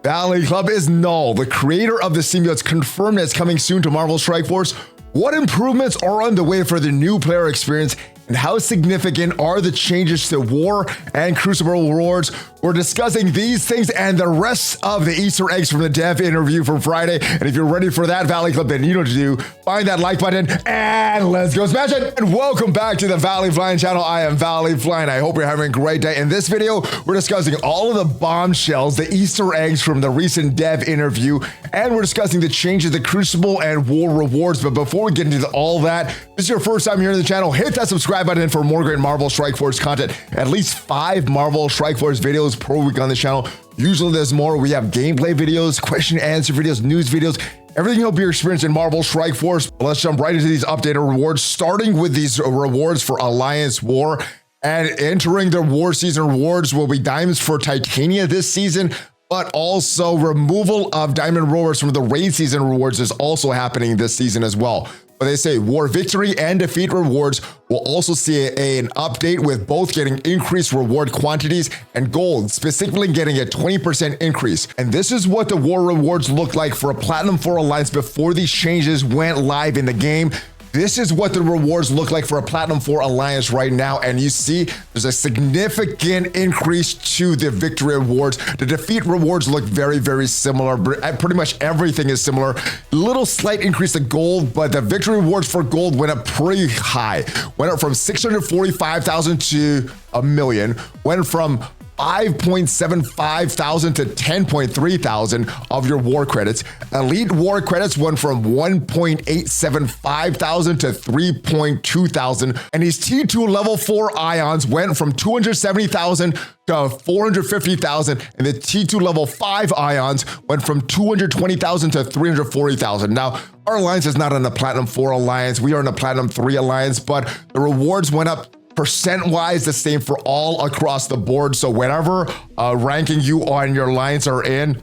Valley Club is null. The creator of the symbiotes confirmed it's coming soon to Marvel Strike Force. What improvements are on the way for the new player experience, and how significant are the changes to War and Crucible rewards? We're discussing these things and the rest of the Easter eggs from the dev interview from Friday. And if you're ready for that Valley Club, then you know what to do. Find that like button and let's go smash it. And welcome back to the Valley Flying channel. I am Valley Flying. I hope you're having a great day. In this video, we're discussing all of the bombshells, the Easter eggs from the recent dev interview, and we're discussing the changes to the Crucible and War rewards. But before we get into all that, if this is your first time here on the channel, hit that subscribe button for more great Marvel Strike Force content. At least 5 Marvel Strike Force videos per week on the channel. Usually there's more. We have gameplay videos, question and answer videos, news videos, everything you'll be experiencing in Marvel Strike Force. Let's jump right into these updated rewards, starting with these rewards for Alliance War. And entering the War Season rewards will be diamonds for Titania this season, but also removal of diamond rewards from the Raid Season rewards is also happening this season as well. But they say War Victory and Defeat rewards will also see an update, with both getting increased reward quantities and gold specifically getting a 20% increase. And this is what the War rewards look like for a Platinum 4 Alliance before these changes went live in the game. This is what the rewards look like for a Platinum 4 Alliance right now. And you see there's a significant increase to the victory rewards. The defeat rewards look very, very similar. Pretty much everything is similar. Little slight increase to gold, but the victory rewards for gold went up pretty high. Went up from 645,000 to a million. Went from 5.75 thousand to 10.3 thousand of your war credits. Elite war credits went from 1.875 thousand to 3.2 thousand. And these T2 level 4 ions went from 270,000 to 450,000. And the T2 level 5 ions went from 220,000 to 340,000. Now, our alliance is not in the Platinum 4 Alliance. We are in the Platinum 3 Alliance, but the rewards went up percent-wise the same for all across the board. So whatever ranking you on your alliance are in,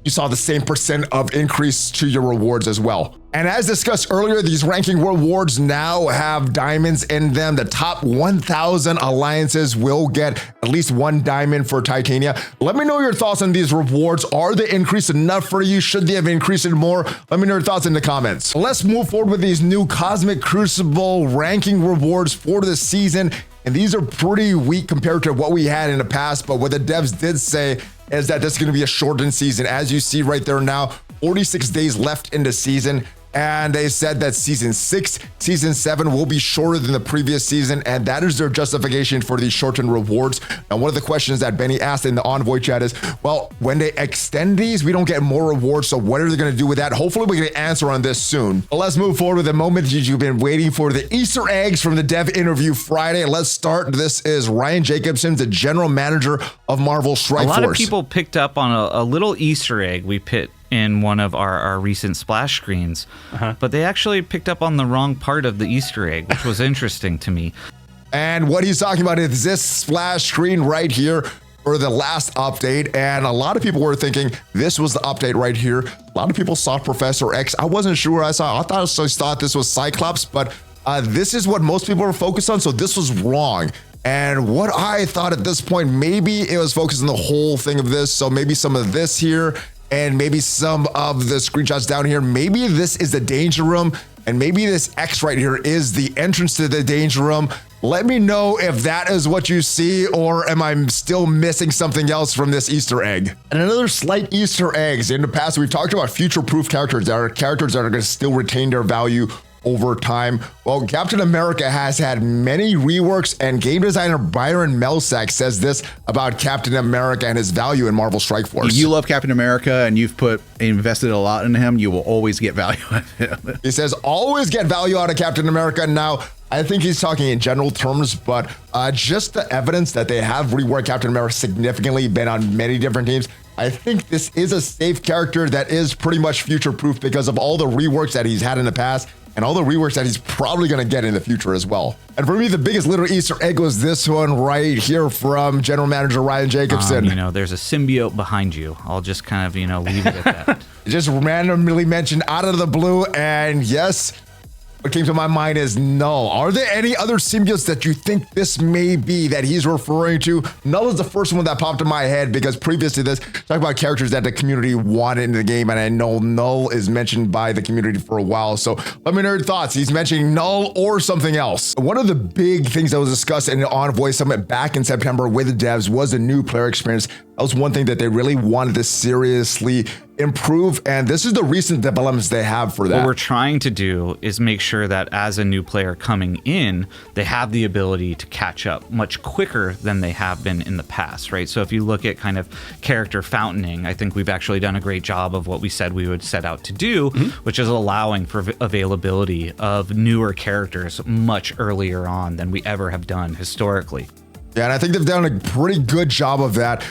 you saw the same percent of increase to your rewards as well. And as discussed earlier, these ranking rewards now have diamonds in them. The top 1,000 alliances will get at least 1 diamond for Titania. Let me know your thoughts on these rewards. Are they increased enough for you? Should they have increased it more? Let me know your thoughts in the comments. Let's move forward with these new Cosmic Crucible ranking rewards for the season. And these are pretty weak compared to what we had in the past. But what the devs did say is that this is going to be a shortened season. As you see right there now, 46 days left in the season. And they said that season 6, season 7 will be shorter than the previous season. And that is their justification for these shortened rewards. And one of the questions that Benny asked in the Envoy chat is, well, when they extend these, we don't get more rewards. So what are they going to do with that? Hopefully we get an answer on this soon. But let's move forward with the moment that you've been waiting for, the Easter eggs from the dev interview Friday. Let's start. This is Ryan Jacobson, the general manager of Marvel Strike Force. A lot of people picked up on a little Easter egg we put in one of our recent splash screens, but they actually picked up on the wrong part of the Easter egg, which was interesting to me. And what he's talking about is this splash screen right here for the last update. And a lot of people were thinking this was the update right here. A lot of people saw Professor X. I wasn't sure I thought this was Cyclops, but this is what most people were focused on. So this was wrong. And what I thought at this point, maybe it was focused on the whole thing of this. So maybe some of this here, and maybe some of the screenshots down here. Maybe this is the danger room, and maybe this X right here is the entrance to the danger room. Let me know if that is what you see, or am I still missing something else from this Easter egg? And another slight Easter eggs. In the past, we've talked about future-proof characters that are going to still retain their value over time. Well, Captain America has had many reworks, and game designer Byron Melsack says this about Captain America and his value in Marvel Strike Force. You love Captain America and you've invested a lot in him, you will always get value out of him. He says always get value out of Captain America. Now, I think he's talking in general terms, but just the evidence that they have reworked Captain America significantly, been on many different teams. I think this is a safe character that is pretty much future-proof because of all the reworks that he's had in the past and all the reworks that he's probably going to get in the future as well. And for me, the biggest little Easter egg was this one right here from General Manager Ryan Jacobson. There's a symbiote behind you. I'll just kind of, leave it at that. Just randomly mentioned out of the blue, and yes, what came to my mind is Null. Are there any other symbiotes that you think this may be that he's referring to? Null is the first one that popped in my head because previous to this, talk about characters that the community wanted in the game, and I know Null is mentioned by the community for a while. So let me know your thoughts. He's mentioning Null or something else. One of the big things that was discussed in the Envoy Summit back in September with the devs was the new player experience. That was one thing that they really wanted to seriously improve, and this is the recent developments they have for that. What we're trying to do is make sure that as a new player coming in, they have the ability to catch up much quicker than they have been in the past, right? So if you look at kind of character fountaining, I think we've actually done a great job of what we said we would set out to do, which is allowing for availability of newer characters much earlier on than we ever have done historically. Yeah, and I think they've done a pretty good job of that.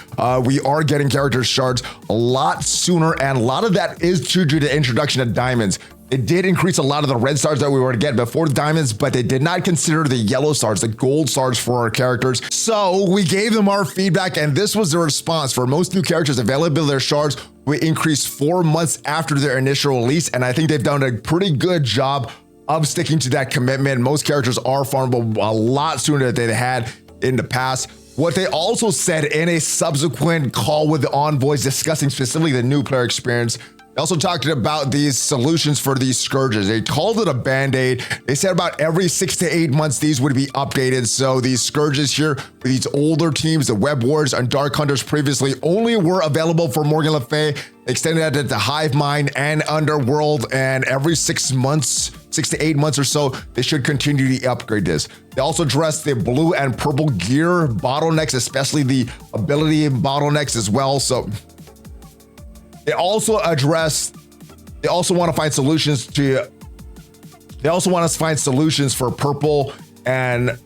We are getting character shards a lot sooner, and a lot of that is due to the introduction of diamonds. It did increase a lot of the red stars that we were to get before the diamonds, but they did not consider the yellow stars, the gold stars for our characters. So we gave them our feedback, and this was the response. For most new characters, availability of their shards will increase 4 months after their initial release, and I think they've done a pretty good job of sticking to that commitment. Most characters are farmable a lot sooner than they had in the past. What they also said in a subsequent call with the envoys discussing specifically the new player experience, they also talked about these solutions for these scourges. They called it a band-aid. They said about every 6 to 8 months these would be updated. So these scourges here with these older teams, the Web Warriors and Dark Hunters previously only were available for Morgan Le Fay. They extended that to Hive Mind and Underworld, and every 6 months, 6 to 8 months or so, they should continue to upgrade this. They also addressed the blue and purple gear bottlenecks, especially the ability bottlenecks as well. So they also want to find solutions for purple, and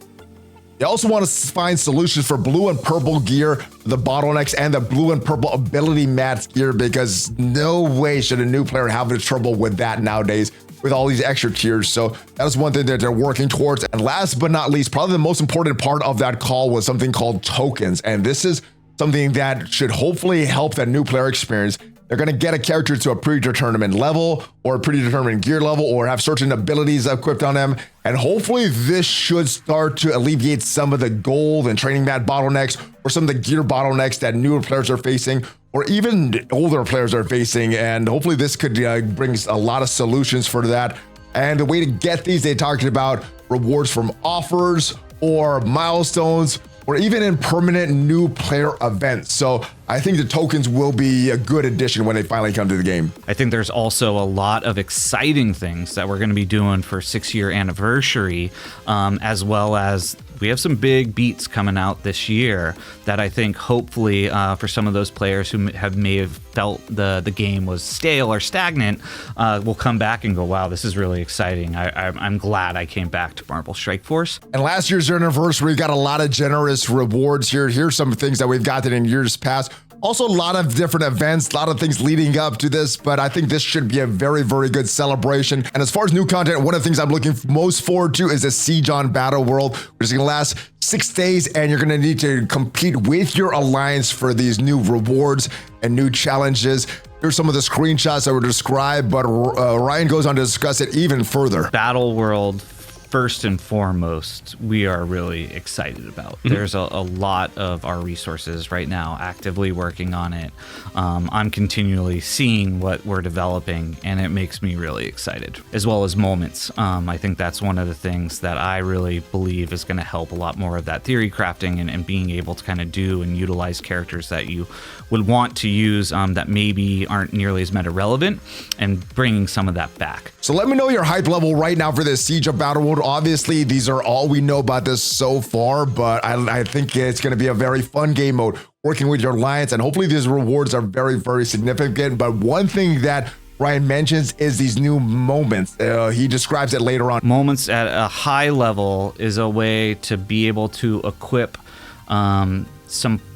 they also want to find solutions for blue and purple gear, the bottlenecks, and the blue and purple ability mats gear, because no way should a new player have any trouble with that nowadays with all these extra tiers. So that is one thing that they're working towards. And last but not least, probably the most important part of that call was something called tokens. And this is something that should hopefully help that new player experience. They're going to get a character to a predetermined level or a predetermined gear level or have certain abilities equipped on them. And hopefully this should start to alleviate some of the gold and training mat bottlenecks or some of the gear bottlenecks that newer players are facing or even older players are facing. And hopefully this could bring a lot of solutions for that. And the way to get these, they talked about rewards from offers or milestones, or even in permanent new player events. So I think the tokens will be a good addition when they finally come to the game. I think there's also a lot of exciting things that we're going to be doing for 6-year anniversary, as well as we have some big beats coming out this year that I think hopefully for some of those players who may have felt the game was stale or stagnant will come back and go, wow, this is really exciting. I'm glad I came back to Marvel Strike Force. And last year's anniversary, we got a lot of generous rewards here. Here's some things that we've gotten in years past. Also, a lot of different events, a lot of things leading up to this, but I think this should be a very, very good celebration. And as far as new content, one of the things I'm looking most forward to is the Siege on Battle World, which is going to last 6 days, and you're going to need to compete with your alliance for these new rewards and new challenges. Here's some of the screenshots that were described, but Ryan goes on to discuss it even further. Battle World, first and foremost, we are really excited about. There's a lot of our resources right now actively working on it. I'm continually seeing what we're developing, and it makes me really excited, as well as moments. I think that's one of the things that I really believe is going to help a lot more of that theory crafting and being able to kind of do and utilize characters that you would want to use that maybe aren't nearly as meta relevant, and bringing some of that back. So let me know your hype level right now for this Siege of Battle World. Obviously, these are all we know about this so far, but I think it's going to be a very fun game mode, working with your alliance, and hopefully these rewards are very, very significant. But one thing that Ryan mentions is these new moments. He describes it later on. Moments at a high level is a way to be able to equip some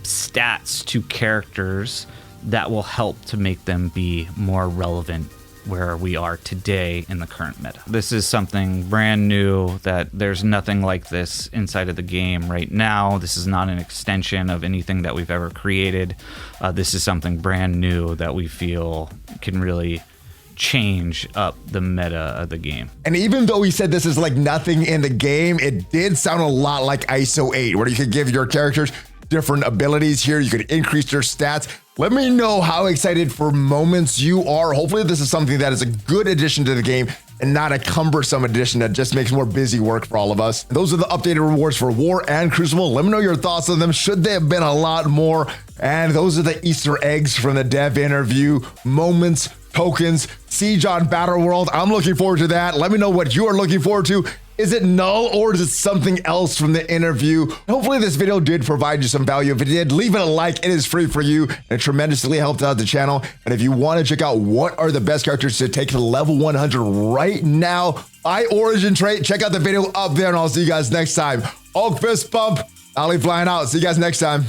stats to characters that will help to make them be more relevant where we are today in the current meta. This is something brand new, that there's nothing like this inside of the game right now. This is not an extension of anything that we've ever created. This is something brand new that we feel can really change up the meta of the game. And even though he said this is like nothing in the game, it did sound a lot like ISO 8, where you could give your characters different abilities here. You could increase their stats. Let me know how excited for moments you are. Hopefully this is something that is a good addition to the game and not a cumbersome addition that just makes more busy work for all of us. Those are the updated rewards for War and Crucible. Let me know your thoughts on them. Should they have been a lot more? And those are the Easter eggs from the dev interview. Moments, tokens, Siege on Battle World. I'm looking forward to that. Let me know what you are looking forward to. Is it null or is it something else from the interview? Hopefully this video did provide you some value. If it did, leave it a like. It is free for you and it tremendously helped out the channel. And if you want to check out what are the best characters to take to level 100 right now by Origin Trait, check out the video up there and I'll see you guys next time. Hulk fist bump. Ollie flying out. See you guys next time.